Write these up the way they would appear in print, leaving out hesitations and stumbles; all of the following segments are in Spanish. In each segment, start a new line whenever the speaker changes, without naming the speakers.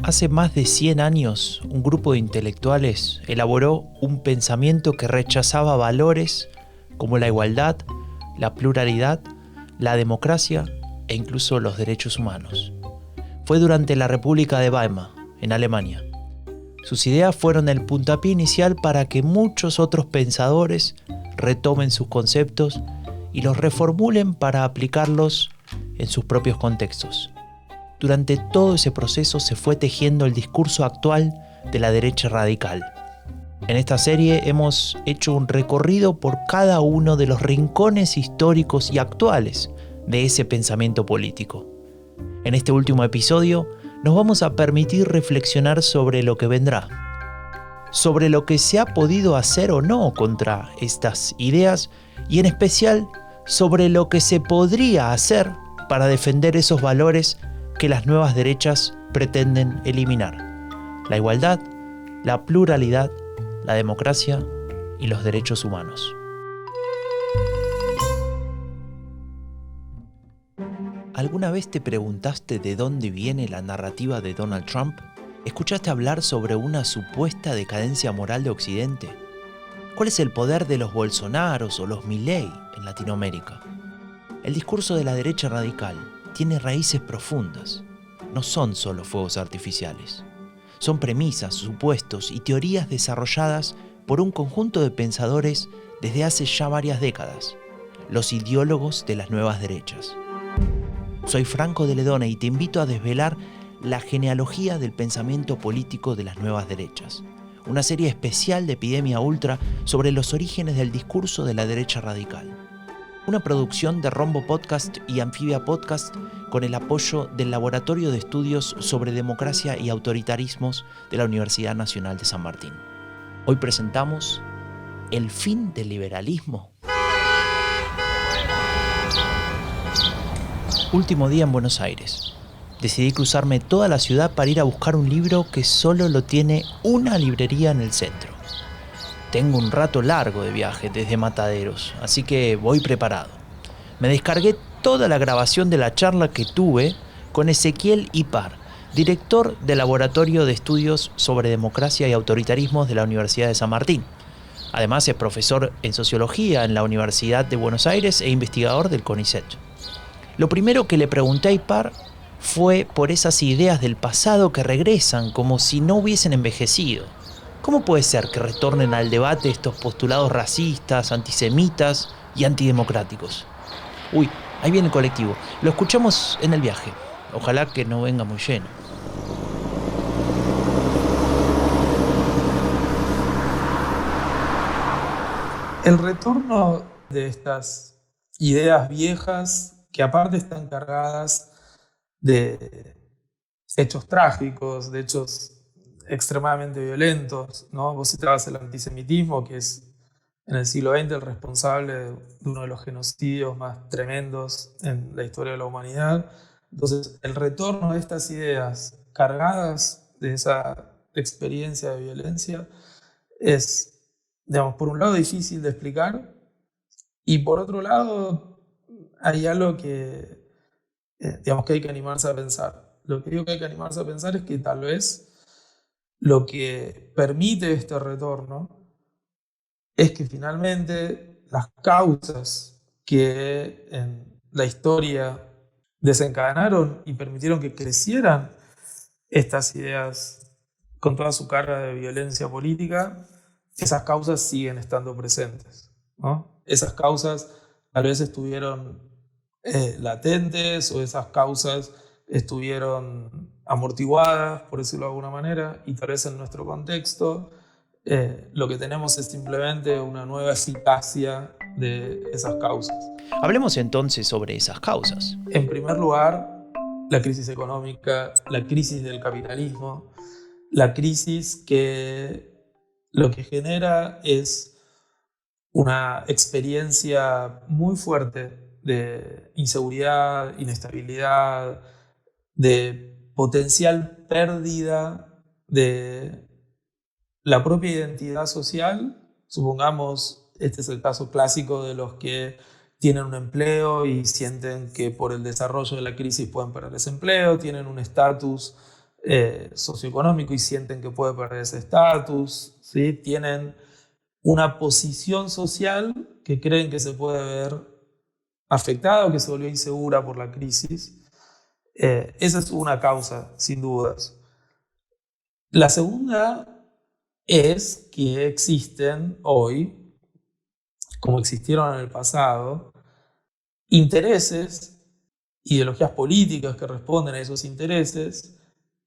Hace más de 100 años, un grupo de intelectuales elaboró un pensamiento que rechazaba valores como la igualdad, la pluralidad, la democracia e incluso los derechos humanos. Fue durante la República de Weimar, en Alemania. Sus ideas fueron el puntapié inicial para que muchos otros pensadores retomen sus conceptos y los reformulen para aplicarlos en sus propios contextos. Durante todo ese proceso se fue tejiendo el discurso actual de la derecha radical. En esta serie hemos hecho un recorrido por cada uno de los rincones históricos y actuales de ese pensamiento político. En este último episodio nos vamos a permitir reflexionar sobre lo que vendrá, sobre lo que se ha podido hacer o no contra estas ideas y en especial sobre lo que se podría hacer para defender esos valores que las nuevas derechas pretenden eliminar: la igualdad, la pluralidad, la democracia y los derechos humanos. ¿Alguna vez te preguntaste de dónde viene la narrativa de Donald Trump? ¿Escuchaste hablar sobre una supuesta decadencia moral de Occidente? ¿Cuál es el poder de los Bolsonaros o los Milei en Latinoamérica? El discurso de la derecha radical tiene raíces profundas. No son solo fuegos artificiales. Son premisas, supuestos y teorías desarrolladas por un conjunto de pensadores desde hace ya varias décadas, los ideólogos de las nuevas derechas. Soy Franco de Ledone y te invito a desvelar la genealogía del pensamiento político de las nuevas derechas, una serie especial de Epidemia Ultra sobre los orígenes del discurso de la derecha radical. Una producción de Rombo Podcast y Anfibia Podcast con el apoyo del Laboratorio de Estudios sobre Democracia y Autoritarismos de la Universidad Nacional de San Martín. Hoy presentamos El fin del liberalismo. Último día en Buenos Aires. Decidí cruzarme toda la ciudad para ir a buscar un libro que solo lo tiene una librería en el centro. Tengo un rato largo de viaje desde Mataderos, así que voy preparado. Me descargué toda la grabación de la charla que tuve con Ezequiel Ipar, director del Laboratorio de Estudios sobre Democracia y Autoritarismos de la Universidad de San Martín. Además es profesor en Sociología en la Universidad de Buenos Aires e investigador del CONICET. Lo primero que le pregunté a Ipar fue por esas ideas del pasado que regresan como si no hubiesen envejecido. ¿Cómo puede ser que retornen al debate estos postulados racistas, antisemitas y antidemocráticos? Uy, ahí viene el colectivo. Lo escuchamos en el viaje. Ojalá que no venga muy lleno.
El retorno de estas ideas viejas, que aparte están cargadas de hechos trágicos, de hechos extremadamente violentos, ¿no? Vos citabas el antisemitismo, que es en el siglo XX el responsable de uno de los genocidios más tremendos en la historia de la humanidad. Entonces, el retorno de estas ideas cargadas de esa experiencia de violencia es, digamos, por un lado difícil de explicar y por otro lado hay algo que, digamos, que hay que animarse a pensar. Lo que digo que hay que animarse a pensar es que tal vez lo que permite este retorno es que finalmente las causas que en la historia desencadenaron y permitieron que crecieran estas ideas con toda su carga de violencia política, esas causas siguen estando presentes, ¿no? Esas causas tal vez estuvieron latentes o esas causas estuvieron amortiguadas, por decirlo de alguna manera, y tal vez en nuestro contexto lo que tenemos es simplemente una nueva eficacia de esas causas.
Hablemos entonces sobre esas causas.
En primer lugar, la crisis económica, la crisis del capitalismo, la crisis que lo que genera es una experiencia muy fuerte de inseguridad, inestabilidad, de potencial pérdida de la propia identidad social. Supongamos, este es el caso clásico de los que tienen un empleo y sienten que por el desarrollo de la crisis pueden perder ese empleo, tienen un estatus socioeconómico y sienten que puede perder ese estatus, ¿sí? Tienen una posición social que creen que se puede ver afectada o que se volvió insegura por la crisis. Esa es una causa, sin dudas. La segunda es que existen hoy, como existieron en el pasado, intereses, ideologías políticas que responden a esos intereses,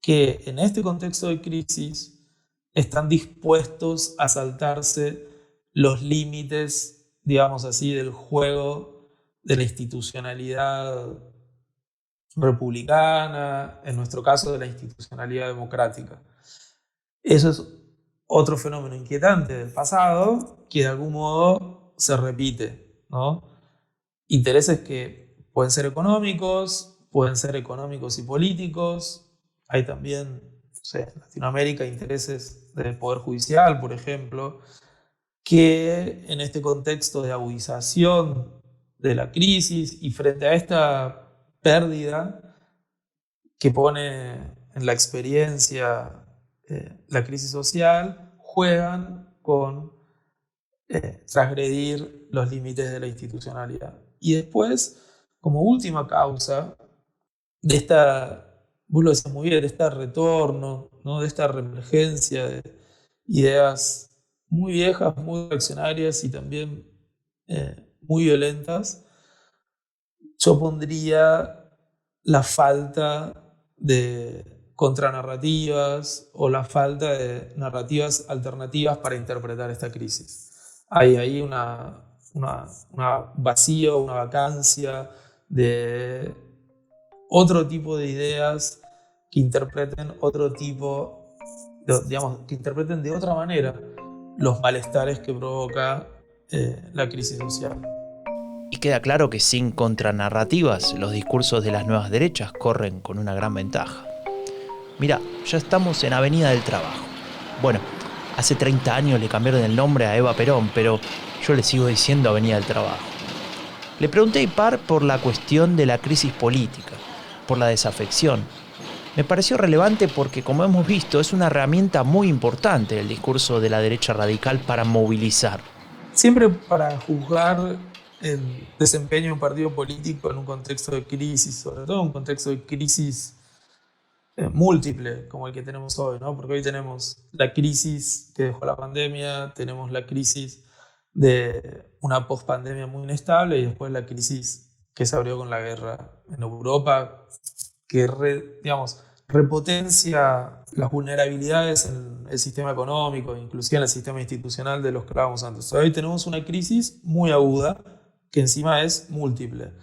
que en este contexto de crisis están dispuestos a saltarse los límites, digamos así, del juego de la institucionalidad republicana, en nuestro caso de la institucionalidad democrática. Eso es otro fenómeno inquietante del pasado que de algún modo se repite, ¿no? Intereses que pueden ser económicos y políticos. Hay también, no sé, en Latinoamérica intereses del Poder Judicial, por ejemplo, que en este contexto de agudización de la crisis y frente a esta pérdida que pone en la experiencia la crisis social, juegan con transgredir los límites de la institucionalidad. Y después, como última causa de esta, vos lo decías muy bien, de este retorno, ¿no? De esta reemergencia de ideas muy viejas, muy reaccionarias y también muy violentas, yo pondría la falta de contranarrativas o la falta de narrativas alternativas para interpretar esta crisis. Hay ahí un vacío, una vacancia de otro tipo de ideas que interpreten otro tipo, digamos, que interpreten de otra manera los malestares que provoca la crisis social.
Y queda claro que sin contranarrativas, los discursos de las nuevas derechas corren con una gran ventaja. Mira, ya estamos en Avenida del Trabajo. Bueno, hace 30 años le cambiaron el nombre a Eva Perón, pero yo le sigo diciendo Avenida del Trabajo. Le pregunté a Ipar por la cuestión de la crisis política, por la desafección. Me pareció relevante porque, como hemos visto, es una herramienta muy importante el discurso de la derecha radical para movilizar.
Siempre para juzgar el desempeño de un partido político en un contexto de crisis, sobre todo en un contexto de crisis múltiple como el que tenemos hoy, ¿no? Porque hoy tenemos la crisis que dejó la pandemia, tenemos la crisis de una pospandemia muy inestable y después la crisis que se abrió con la guerra en Europa, que repotencia las vulnerabilidades en el sistema económico, inclusive en el sistema institucional de los que hablábamos antes. Hoy tenemos una crisis muy aguda que encima es múltiple.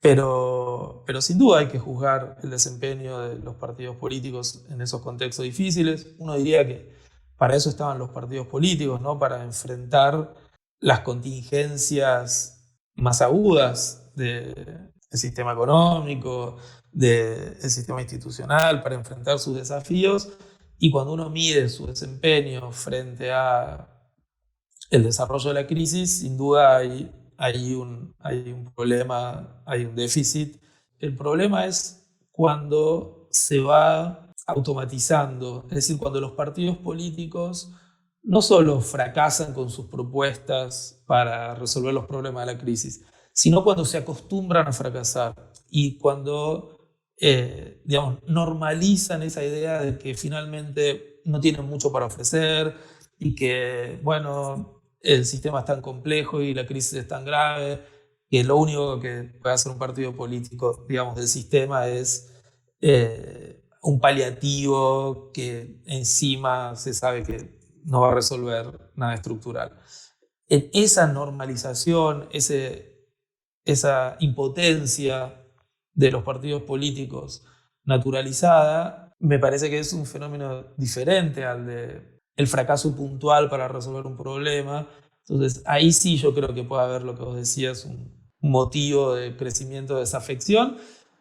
Pero sin duda hay que juzgar el desempeño de los partidos políticos en esos contextos difíciles. Uno diría que para eso estaban los partidos políticos, ¿no? Para enfrentar las contingencias más agudas del sistema económico, del sistema institucional, para enfrentar sus desafíos. Y cuando uno mide su desempeño frente a el desarrollo de la crisis, sin duda hay un problema, hay un déficit. El problema es cuando se va automatizando, es decir, cuando los partidos políticos no solo fracasan con sus propuestas para resolver los problemas de la crisis, sino cuando se acostumbran a fracasar y cuando normalizan esa idea de que finalmente no tienen mucho para ofrecer y que, bueno, el sistema es tan complejo y la crisis es tan grave que lo único que puede hacer un partido político, digamos, del sistema es un paliativo que encima se sabe que no va a resolver nada estructural. En esa normalización, esa impotencia de los partidos políticos naturalizada, me parece que es un fenómeno diferente al de el fracaso puntual para resolver un problema. Entonces ahí sí yo creo que puede haber lo que vos decías, un motivo de crecimiento de desafección,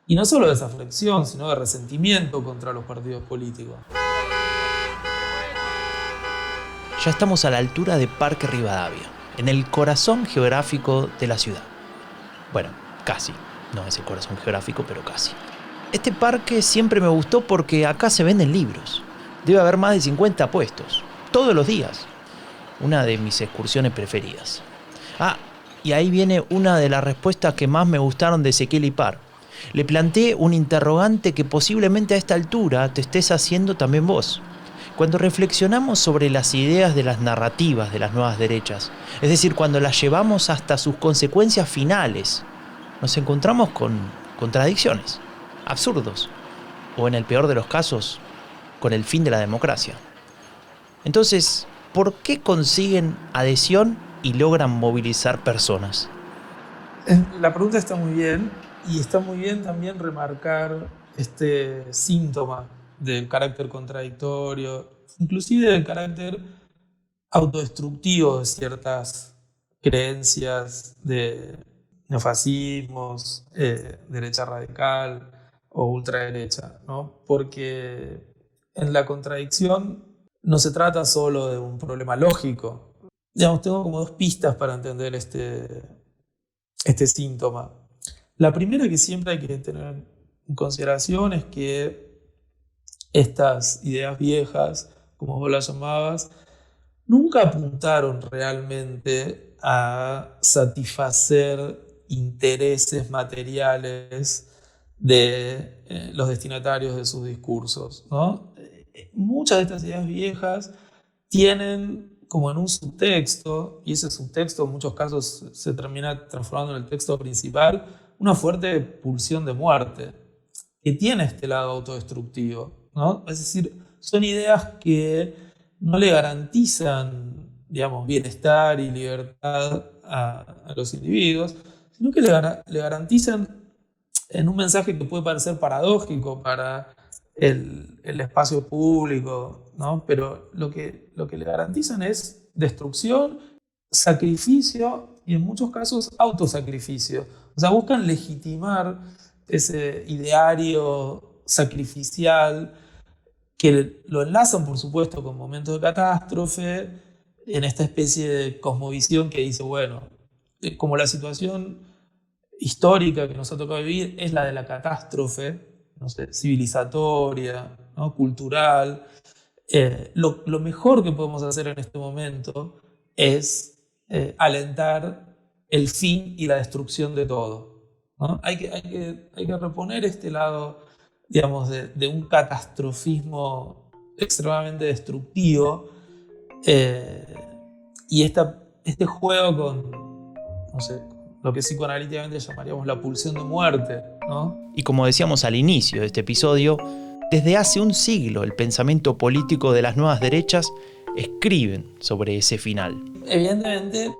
y no solo de desafección, sino de resentimiento contra los partidos políticos.
Ya estamos a la altura de Parque Rivadavia, en el corazón geográfico de la ciudad. Bueno, casi, no es el corazón geográfico, pero casi. Este parque siempre me gustó porque acá se venden libros. Debe haber más de 50 puestos, todos los días. Una de mis excursiones preferidas. Ah, y ahí viene una de las respuestas que más me gustaron de Ezequiel Ipar. Le planteé un interrogante que posiblemente a esta altura te estés haciendo también vos. Cuando reflexionamos sobre las ideas de las narrativas de las nuevas derechas, es decir, cuando las llevamos hasta sus consecuencias finales, nos encontramos con contradicciones, absurdos, o en el peor de los casos, con el fin de la democracia. Entonces, ¿por qué consiguen adhesión y logran movilizar personas?
La pregunta está muy bien, y está muy bien también remarcar este síntoma del carácter contradictorio, inclusive del carácter autodestructivo de ciertas creencias de neofascismos, derecha radical o ultraderecha, ¿no? Porque en la contradicción no se trata solo de un problema lógico. Digamos, tengo como dos pistas para entender este síntoma. La primera que siempre hay que tener en consideración es que estas ideas viejas, como vos las llamabas, nunca apuntaron realmente a satisfacer intereses materiales de los destinatarios de sus discursos, ¿no? Muchas de estas ideas viejas tienen como en un subtexto, y ese subtexto en muchos casos se termina transformando en el texto principal, una fuerte pulsión de muerte, que tiene este lado autodestructivo, ¿no? Es decir, son ideas que no le garantizan, digamos, bienestar y libertad a los individuos, sino que le garantizan en un mensaje que puede parecer paradójico para el espacio público, ¿no? Pero lo que le garantizan es destrucción, sacrificio y en muchos casos autosacrificio. O sea, buscan legitimar ese ideario sacrificial que lo enlazan, por supuesto, con momentos de catástrofe, en esta especie de cosmovisión que dice, bueno, como la situación histórica que nos ha tocado vivir es la de la catástrofe, no sé, civilizatoria, ¿no? Cultural, lo mejor que podemos hacer en este momento es alentar el fin y la destrucción de todo, ¿no? Hay que reponer este lado, digamos, de un catastrofismo extremadamente destructivo, y este juego con, no sé, lo que psicoanalíticamente llamaríamos la pulsión de muerte, ¿no?
Y como decíamos al inicio de este episodio, desde hace un siglo el pensamiento político de las nuevas derechas escriben sobre ese final.
Evidentemente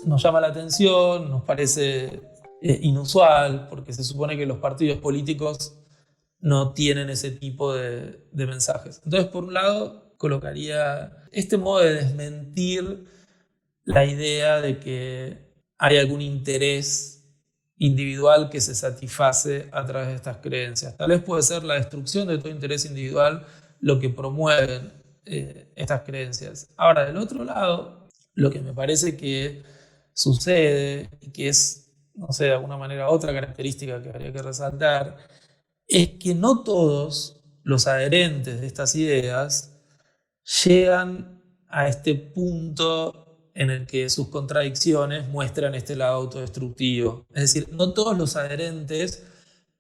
nos llama la atención, nos parece inusual, porque se supone que los partidos políticos no tienen ese tipo de mensajes. Entonces, por un lado, colocaría este modo de desmentir la idea de que hay algún interés individual que se satisface a través de estas creencias. Tal vez puede ser la destrucción de todo interés individual lo que promueven estas creencias. Ahora, del otro lado, lo que me parece que sucede y que es, no sé, de alguna manera otra característica que habría que resaltar, es que no todos los adherentes de estas ideas llegan a este punto en el que sus contradicciones muestran este lado autodestructivo. Es decir, no todos los adherentes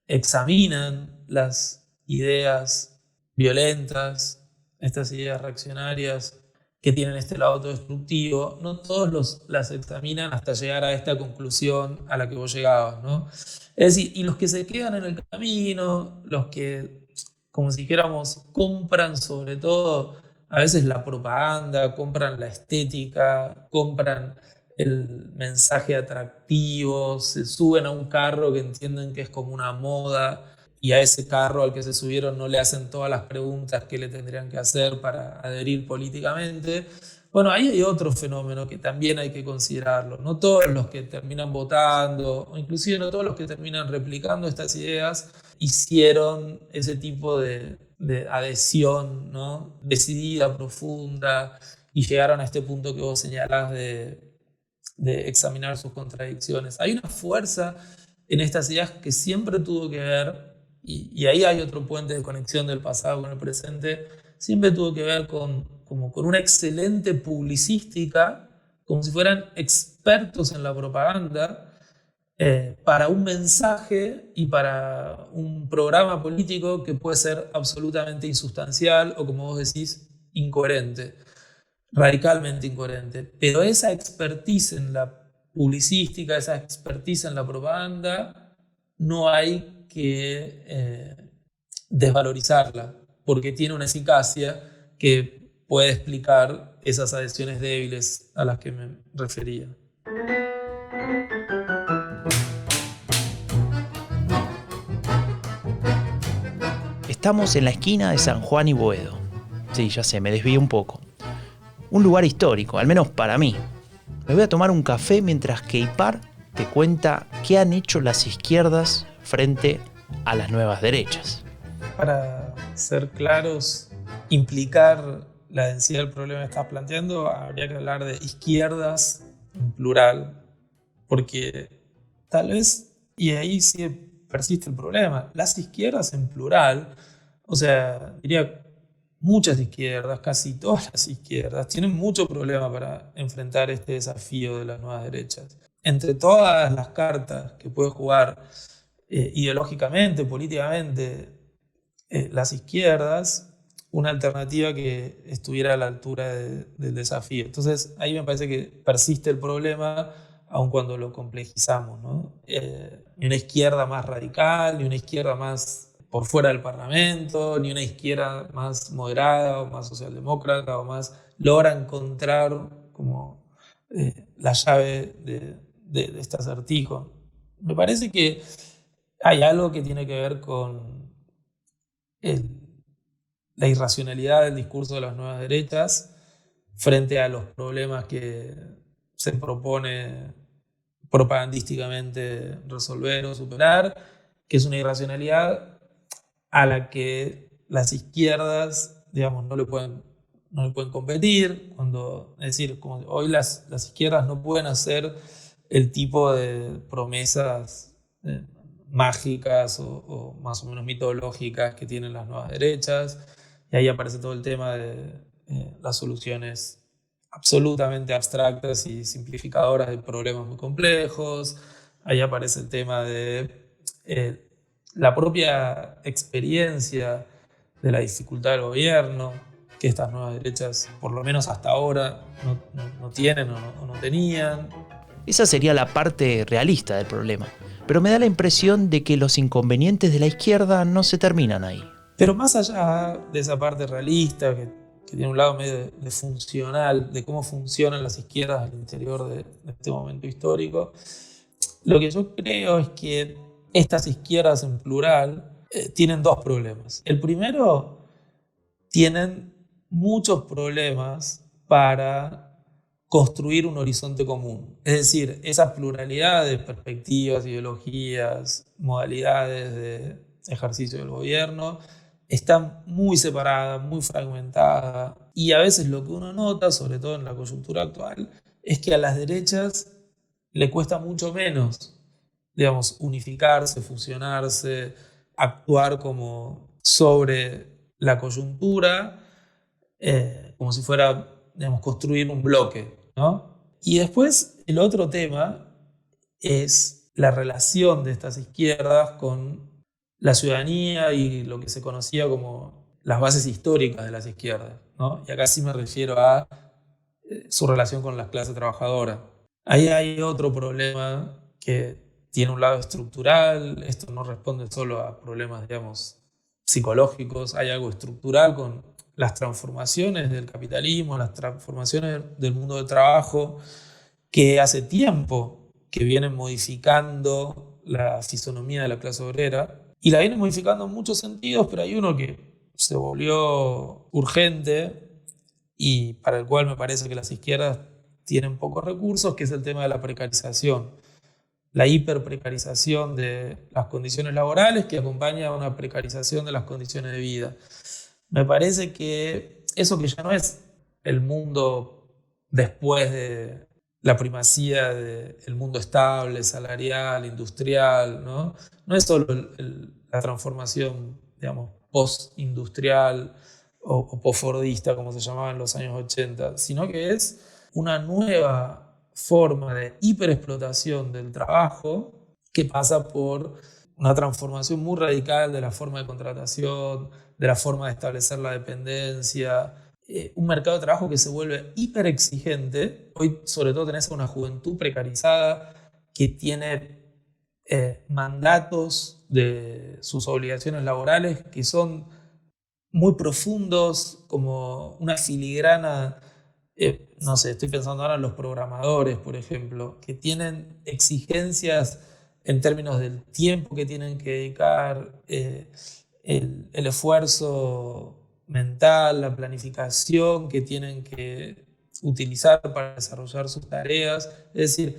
examinan las ideas violentas, estas ideas reaccionarias que tienen este lado autodestructivo, no todos las examinan hasta llegar a esta conclusión a la que vos llegabas, ¿no? Es decir, y los que se quedan en el camino, los que, como si dijéramos, compran sobre todo a veces la propaganda, compran la estética, compran el mensaje atractivo, se suben a un carro que entienden que es como una moda y a ese carro al que se subieron no le hacen todas las preguntas que le tendrían que hacer para adherir políticamente. Bueno, ahí hay otro fenómeno que también hay que considerarlo. No todos los que terminan votando, o inclusive no todos los que terminan replicando estas ideas, hicieron ese tipo de adhesión, ¿no? Decidida, profunda, y llegaron a este punto que vos señalás de examinar sus contradicciones. Hay una fuerza en estas ideas que siempre tuvo que ver y ahí hay otro puente de conexión del pasado con el presente, siempre tuvo que ver con una excelente publicística, como si fueran expertos en la propaganda, para un mensaje y para un programa político que puede ser absolutamente insustancial o, como vos decís, incoherente, radicalmente incoherente. Pero esa expertise en la publicística, esa expertise en la propaganda, no hay que desvalorizarla, porque tiene una eficacia que puede explicar esas adhesiones débiles a las que me refería.
Estamos en la esquina de San Juan y Boedo. Sí, ya sé, me desvío un poco. Un lugar histórico, al menos para mí. Me voy a tomar un café mientras que Ipar te cuenta qué han hecho las izquierdas frente a las nuevas derechas.
Para ser claros, implicar la densidad del problema que estás planteando, habría que hablar de izquierdas en plural, porque tal vez, y ahí sí persiste el problema, las izquierdas en plural, o sea, diría muchas izquierdas, casi todas las izquierdas, tienen mucho problema para enfrentar este desafío de las nuevas derechas. Entre todas las cartas que puede jugar ideológicamente, políticamente, las izquierdas, una alternativa que estuviera a la altura del desafío. Entonces ahí me parece que persiste el problema, aun cuando lo complejizamos, ¿no? Ni una izquierda más radical, ni una izquierda más por fuera del Parlamento, ni una izquierda más moderada o más socialdemócrata o más logra encontrar como la llave de este acertijo. Me parece que hay algo que tiene que ver con la irracionalidad del discurso de las nuevas derechas frente a los problemas que se propone propagandísticamente resolver o superar, que es una irracionalidad a la que las izquierdas, digamos, no le pueden competir. Es decir, como hoy las izquierdas no pueden hacer el tipo de promesas mágicas o más o menos mitológicas que tienen las nuevas derechas. Y ahí aparece todo el tema de las soluciones absolutamente abstractas y simplificadoras de problemas muy complejos. Ahí aparece el tema de la propia experiencia de la dificultad del gobierno, que estas nuevas derechas, por lo menos hasta ahora, no tienen o no tenían.
Esa sería la parte realista del problema, pero me da la impresión de que los inconvenientes de la izquierda no se terminan ahí.
Pero más allá de esa parte realista, que tiene un lado medio de funcional, de cómo funcionan las izquierdas al interior de este momento histórico, lo que yo creo es que estas izquierdas en plural tienen dos problemas. El primero, tienen muchos problemas para construir un horizonte común. Es decir, esa pluralidad de perspectivas, ideologías, modalidades de ejercicio del gobierno está muy separada, muy fragmentada, y a veces lo que uno nota, sobre todo en la coyuntura actual, es que a las derechas le cuesta mucho menos, digamos, unificarse, fusionarse, actuar como sobre la coyuntura, como si fuera, digamos, construir un bloque, ¿no? Y después el otro tema es la relación de estas izquierdas con la ciudadanía y lo que se conocía como las bases históricas de las izquierdas, ¿no? Y acá sí me refiero a su relación con la clase trabajadora. Ahí hay otro problema que tiene un lado estructural. Esto no responde solo a problemas, digamos, psicológicos. Hay algo estructural con las transformaciones del capitalismo, las transformaciones del mundo del trabajo, que hace tiempo que vienen modificando la fisonomía de la clase obrera, y la vienen modificando en muchos sentidos, pero hay uno que se volvió urgente y para el cual me parece que las izquierdas tienen pocos recursos, que es el tema de la precarización. La hiperprecarización de las condiciones laborales que acompaña a una precarización de las condiciones de vida. Me parece que eso, que ya no es el mundo después de la primacía del mundo estable, salarial, industrial, ¿no? No es solo la transformación, digamos, post-industrial o post-fordista, como se llamaba en los años 80, sino que es una nueva forma de hiperexplotación del trabajo que pasa por una transformación muy radical de la forma de contratación, de la forma de establecer la dependencia, un mercado de trabajo que se vuelve hiper exigente. Hoy sobre todo tenés una juventud precarizada que tiene mandatos de sus obligaciones laborales que son muy profundos, como una filigrana. No sé, estoy pensando ahora en los programadores, por ejemplo, que tienen exigencias en términos del tiempo que tienen que dedicar, el esfuerzo mental, la planificación que tienen que utilizar para desarrollar sus tareas. Es decir,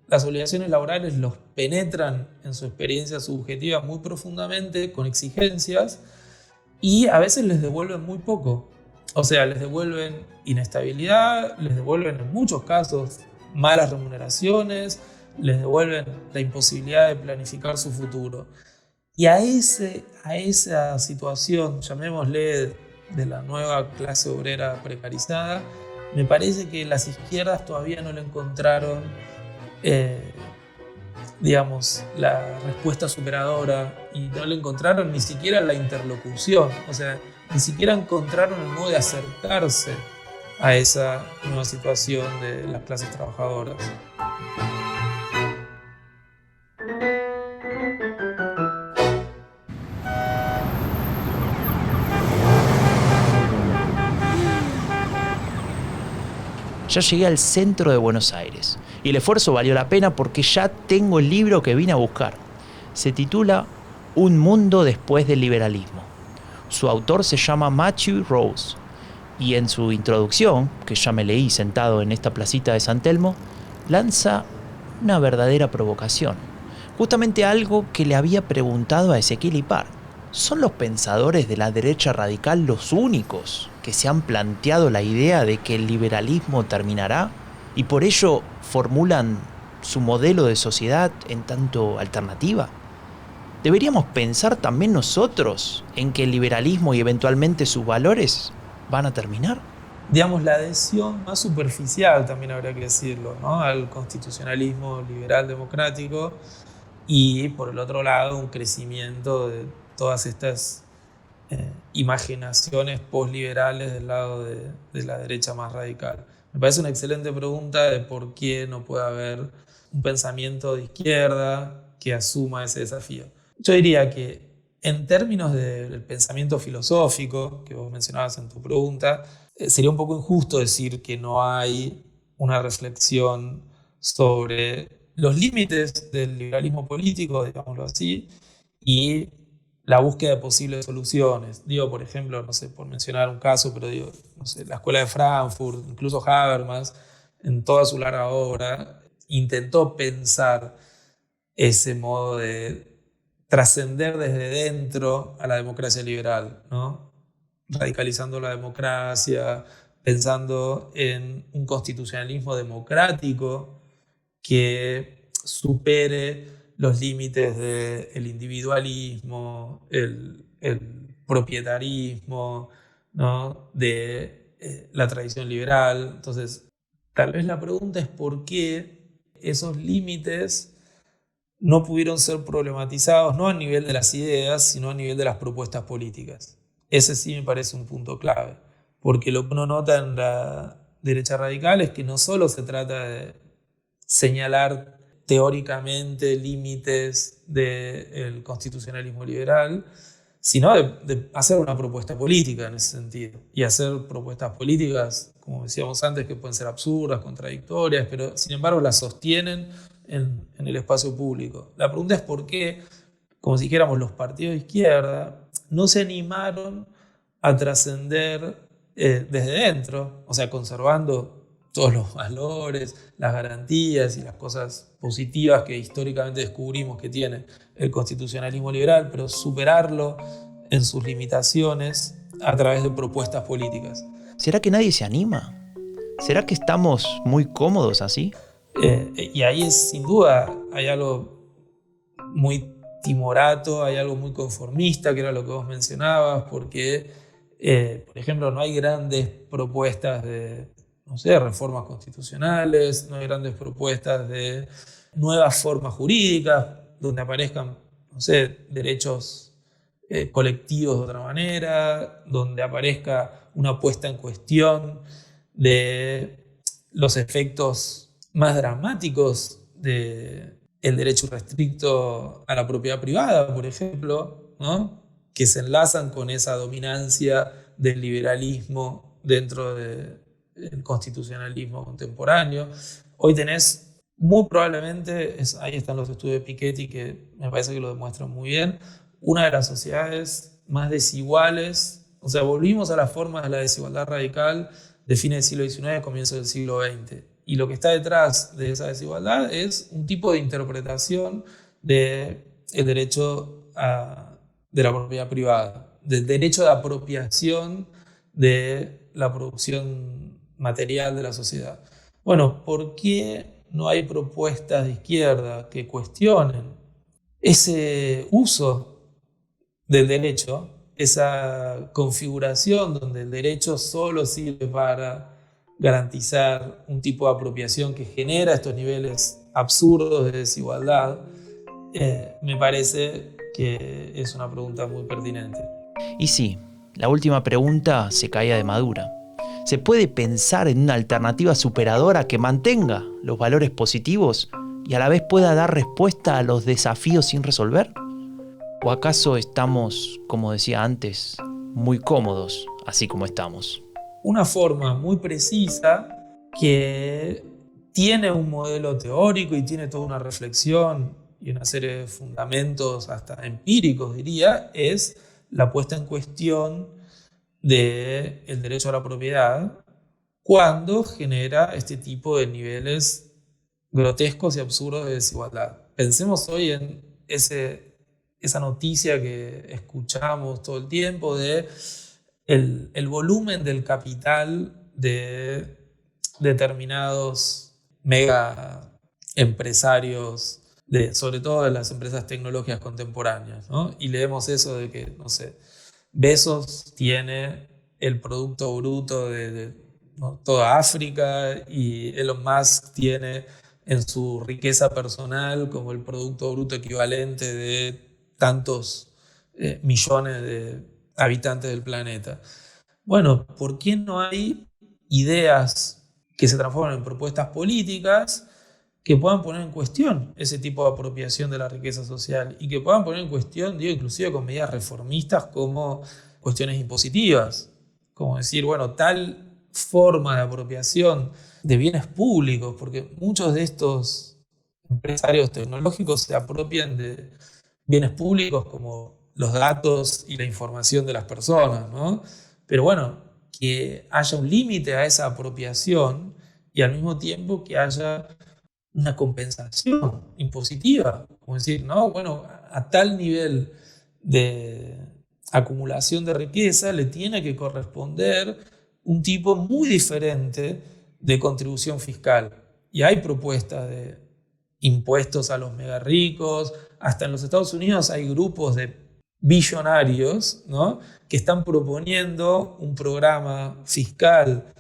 las obligaciones laborales los penetran en su experiencia subjetiva muy profundamente, con exigencias, y a veces les devuelven muy poco. O sea, les devuelven inestabilidad, les devuelven en muchos casos malas remuneraciones, les devuelven la imposibilidad de planificar su futuro. Y a esa situación, llamémosle, de la nueva clase obrera precarizada, me parece que las izquierdas todavía no le encontraron, digamos, la respuesta superadora, y no le encontraron ni siquiera la interlocución. O sea, ni siquiera encontraron el modo de acercarse a esa nueva situación de las clases trabajadoras.
Ya llegué al centro de Buenos Aires y el esfuerzo valió la pena porque ya tengo el libro que vine a buscar. Se titula Un mundo después del liberalismo. Su autor se llama Matthew Rose y en su introducción, que ya me leí sentado en esta placita de San Telmo, lanza una verdadera provocación. Justamente algo que le había preguntado a Ezequiel Ipar. ¿Son los pensadores de la derecha radical los únicos que se han planteado la idea de que el liberalismo terminará y por ello formulan su modelo de sociedad en tanto alternativa? ¿Deberíamos pensar también nosotros en que el liberalismo y eventualmente sus valores van a terminar?
Digamos, la adhesión más superficial, también habría que decirlo, ¿no?, al constitucionalismo liberal democrático, y por el otro lado un crecimiento de todas estas imaginaciones postliberales del lado de la derecha más radical. Me parece una excelente pregunta de por qué no puede haber un pensamiento de izquierda que asuma ese desafío. Yo diría que en términos del pensamiento filosófico que vos mencionabas en tu pregunta, sería un poco injusto decir que no hay una reflexión sobre los límites del liberalismo político, digámoslo así, y la búsqueda de posibles soluciones. Digo, por ejemplo, no sé, por mencionar un caso, pero digo, no sé, la Escuela de Frankfurt, incluso Habermas, en toda su larga obra, intentó pensar ese modo de trascender desde dentro a la democracia liberal, ¿no?, radicalizando la democracia, pensando en un constitucionalismo democrático que supere los límites del individualismo, el propietarismo, ¿no?, de la tradición liberal. Entonces, tal vez la pregunta es por qué esos límites no pudieron ser problematizados, no a nivel de las ideas, sino a nivel de las propuestas políticas. Ese sí me parece un punto clave, porque lo que uno nota en la derecha radical es que no solo se trata de señalar teóricamente límites del constitucionalismo liberal, sino de hacer una propuesta política en ese sentido. Y hacer propuestas políticas, como decíamos antes, que pueden ser absurdas, contradictorias, pero sin embargo las sostienen en el espacio público. La pregunta es por qué, como si dijéramos, los partidos de izquierda no se animaron a trascender desde dentro, o sea, conservando todos los valores, las garantías y las cosas positivas que históricamente descubrimos que tiene el constitucionalismo liberal, pero superarlo en sus limitaciones a través de propuestas políticas.
¿Será que nadie se anima? ¿Será que estamos muy cómodos así?
Y ahí sin duda, hay algo muy timorato, hay algo muy conformista, que era lo que vos mencionabas, porque, por ejemplo, no hay grandes propuestas de, no sé, reformas constitucionales, no hay grandes propuestas de nuevas formas jurídicas, donde aparezcan, no sé, derechos colectivos de otra manera, donde aparezca una puesta en cuestión de los efectos más dramáticos del derecho irrestricto a la propiedad privada, por ejemplo, ¿no? Que se enlazan con esa dominancia del liberalismo dentro del constitucionalismo contemporáneo. Hoy tenés, muy probablemente, ahí están los estudios de Piketty que me parece que lo demuestran muy bien, una de las sociedades más desiguales. O sea, volvimos a las formas de la desigualdad radical de fines del siglo XIX, comienzo del siglo XX. Y lo que está detrás de esa desigualdad es un tipo de interpretación del derecho de la propiedad privada, del derecho de apropiación de la producción material de la sociedad. Bueno, ¿por qué no hay propuestas de izquierda que cuestionen ese uso del derecho, esa configuración donde el derecho solo sirve para garantizar un tipo de apropiación que genera estos niveles absurdos de desigualdad? Me parece que es una pregunta muy pertinente.
Y sí, la última pregunta se caía de madura. ¿Se puede pensar en una alternativa superadora que mantenga los valores positivos y a la vez pueda dar respuesta a los desafíos sin resolver? ¿O acaso estamos, como decía antes, muy cómodos así como estamos?
Una forma muy precisa que tiene un modelo teórico y tiene toda una reflexión y una serie de fundamentos hasta empíricos, diría, es la puesta en cuestión del derecho a la propiedad cuando genera este tipo de niveles grotescos y absurdos de desigualdad. Pensemos hoy en esa noticia que escuchamos todo el tiempo de el volumen del capital de determinados mega empresarios, sobre todo de las empresas tecnológicas contemporáneas, ¿no? Y leemos eso de que, no sé, Bezos tiene el producto bruto de ¿no? toda África, y Elon Musk tiene en su riqueza personal como el producto bruto equivalente de tantos millones de habitantes del planeta. Bueno, ¿por qué no hay ideas que se transformen en propuestas políticas que puedan poner en cuestión ese tipo de apropiación de la riqueza social y que puedan poner en cuestión, digo, inclusive con medidas reformistas como cuestiones impositivas? Como decir, bueno, tal forma de apropiación de bienes públicos, porque muchos de estos empresarios tecnológicos se apropian de bienes públicos como los datos y la información de las personas, ¿no? Pero bueno, que haya un límite a esa apropiación y al mismo tiempo que haya una compensación impositiva, como decir, no, bueno, a tal nivel de acumulación de riqueza le tiene que corresponder un tipo muy diferente de contribución fiscal. Y hay propuestas de impuestos a los mega ricos, hasta en los Estados Unidos hay grupos de billonarios, ¿no? que están proponiendo un programa fiscal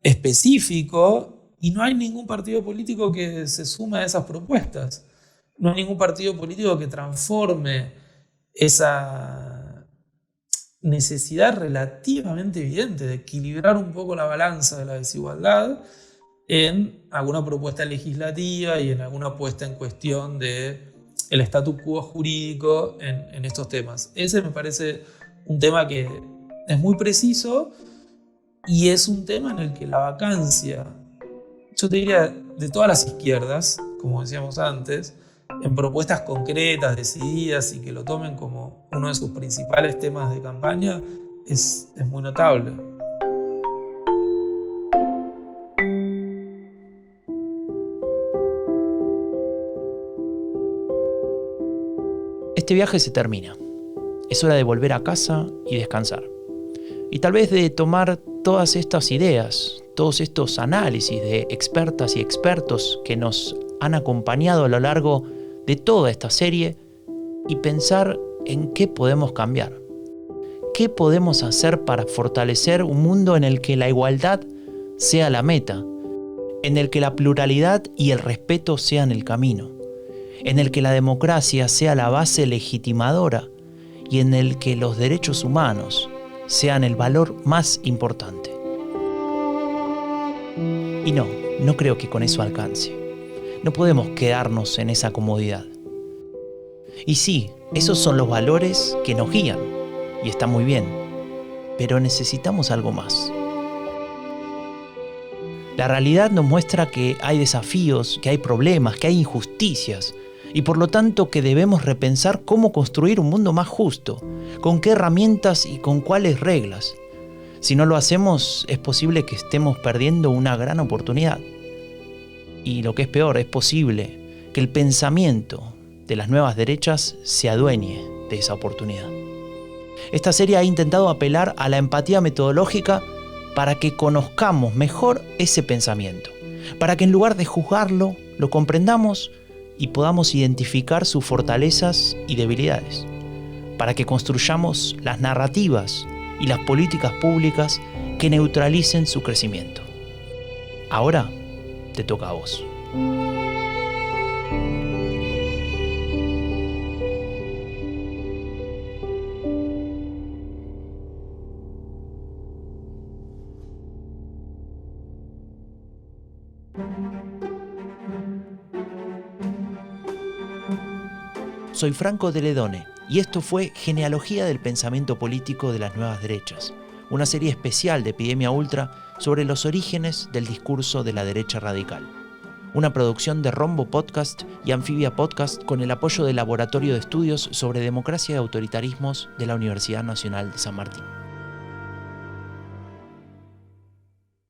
específico y no hay ningún partido político que se sume a esas propuestas. No hay ningún partido político que transforme esa necesidad relativamente evidente de equilibrar un poco la balanza de la desigualdad en alguna propuesta legislativa y en alguna puesta en cuestión del status quo jurídico en estos temas. Ese me parece un tema que es muy preciso y es un tema en el que la vacancia, yo te diría, de todas las izquierdas, como decíamos antes, en propuestas concretas, decididas y que lo tomen como uno de sus principales temas de campaña, es muy notable.
Este viaje se termina. Es hora de volver a casa y descansar. Y tal vez de tomar todas estas ideas, todos estos análisis de expertas y expertos que nos han acompañado a lo largo de toda esta serie y pensar en qué podemos cambiar. ¿Qué podemos hacer para fortalecer un mundo en el que la igualdad sea la meta, en el que la pluralidad y el respeto sean el camino, en el que la democracia sea la base legitimadora y en el que los derechos humanos sean el valor más importante? Y no creo que con eso alcance. No podemos quedarnos en esa comodidad. Y sí, esos son los valores que nos guían, y está muy bien, pero necesitamos algo más. La realidad nos muestra que hay desafíos, que hay problemas, que hay injusticias, y por lo tanto que debemos repensar cómo construir un mundo más justo, con qué herramientas y con cuáles reglas. Si no lo hacemos, es posible que estemos perdiendo una gran oportunidad. Y lo que es peor, es posible que el pensamiento de las nuevas derechas se adueñe de esa oportunidad. Esta serie ha intentado apelar a la empatía metodológica para que conozcamos mejor ese pensamiento, para que en lugar de juzgarlo, lo comprendamos y podamos identificar sus fortalezas y debilidades, para que construyamos las narrativas y las políticas públicas que neutralicen su crecimiento. Ahora te toca a vos. Soy Franco de Ledone y esto fue Genealogía del Pensamiento Político de las Nuevas Derechas, una serie especial de Epidemia Ultra sobre los orígenes del discurso de la derecha radical. Una producción de Rombo Podcast y Anfibia Podcast con el apoyo del Laboratorio de Estudios sobre Democracia y Autoritarismos de la Universidad Nacional de San Martín.